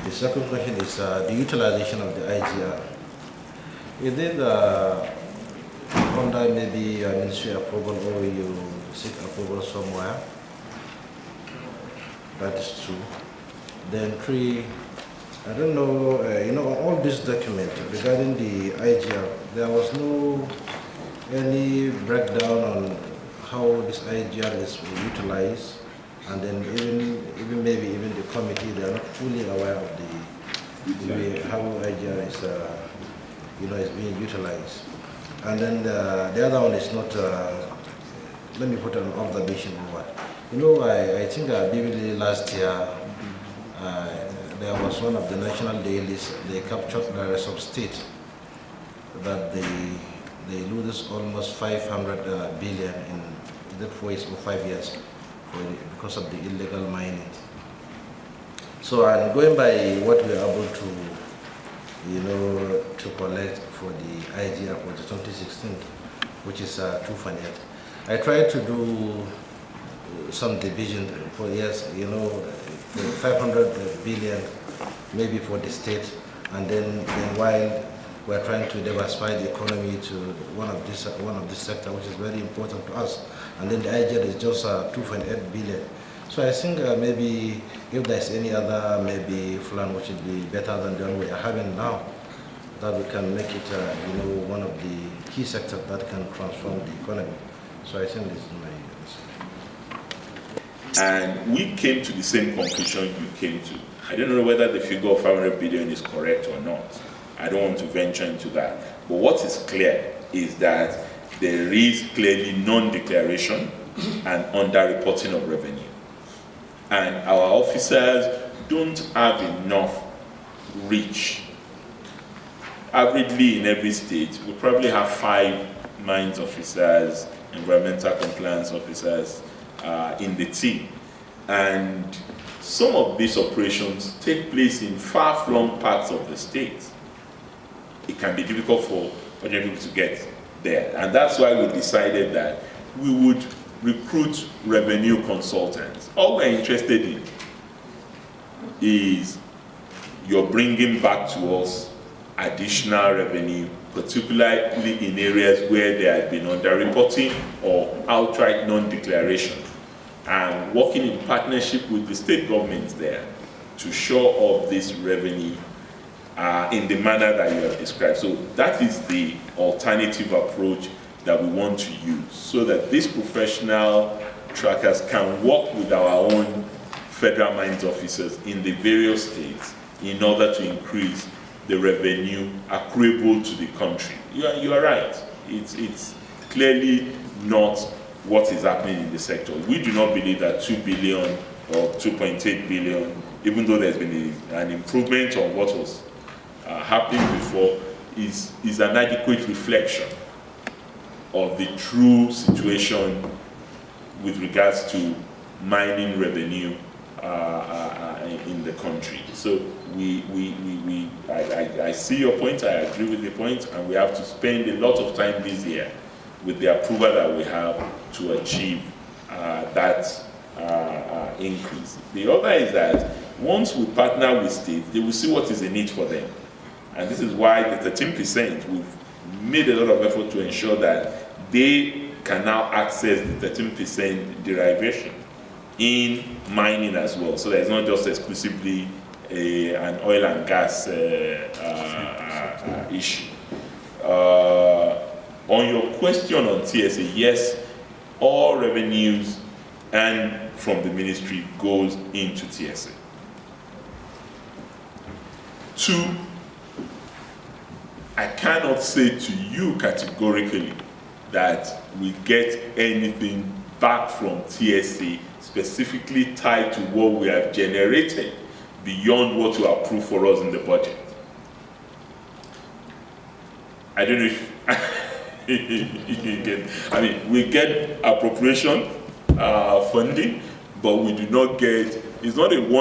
The second question is the utilization of the IGR. Is it under maybe ministry approval or you seek approval somewhere? That is true. Then three, I don't know, on all this document regarding the IGR, there was no any breakdown on how this IGR is utilized, and then even maybe even the committee, they are not fully aware of the way how IGR is is being utilized. And then the other one is not. Let me put an observation on what. I think vividly last year there was one of the national dailies. They captured the rest of state that they lose almost 500 billion in that 4 years or 5 years because of the illegal mining. So I'm going by what we are able to collect for the IGR for the 2016, which is 2.8. I tried to do some division for years, the 500 billion maybe for the state, and then while we're trying to diversify the economy to one of this sector, which is very important to us, and then the IGR is just 2.8 billion. So I think maybe if there's any other maybe plan which would be better than the one we are having now, that we can make it one of the key sectors that can transform the economy. So I think this is my answer. And we came to the same conclusion you came to. I don't know whether the figure of 500 billion is correct or not. I don't want to venture into that. But what is clear is that there is clearly non-declaration and under-reporting of revenue. And our officers don't have enough reach. Averagely in every state, we probably have 5 mines officers, environmental compliance officers in the team. And some of these operations take place in far-flung parts of the state. It can be difficult for ordinary people to get there. And that's why we decided that we would recruit revenue consultants. All we're interested in is you're bringing back to us additional revenue, particularly in areas where there had been underreporting or outright non-declaration, and working in partnership with the state governments there to shore up this revenue in the manner that you have described. So that is the alternative approach that we want to use, so that these professional trackers can work with our own federal mines officers in the various states in order to increase the revenue accruable to the country. You are right. It's clearly not what is happening in the sector. We do not believe that 2 billion or 2.8 billion, even though there's been an improvement on what was happening before, is an adequate reflection of the true situation with regards to mining revenue in the country. So I see your point, I agree with the point, and we have to spend a lot of time this year with the approval that we have to achieve that increase. The other is that once we partner with states, they will see what is in it for them. And this is why the 13%, we've made a lot of effort to ensure that they can now access the 13% derivation in mining as well. So that it's not just exclusively an oil and gas issue. On your question on TSA, yes, all revenues and from the ministry goes into TSA. 2, I cannot say to you categorically that we get anything back from TSA specifically tied to what we have generated beyond what you approve for us in the budget. I don't know if we get appropriation funding, but we do not get, it's not a one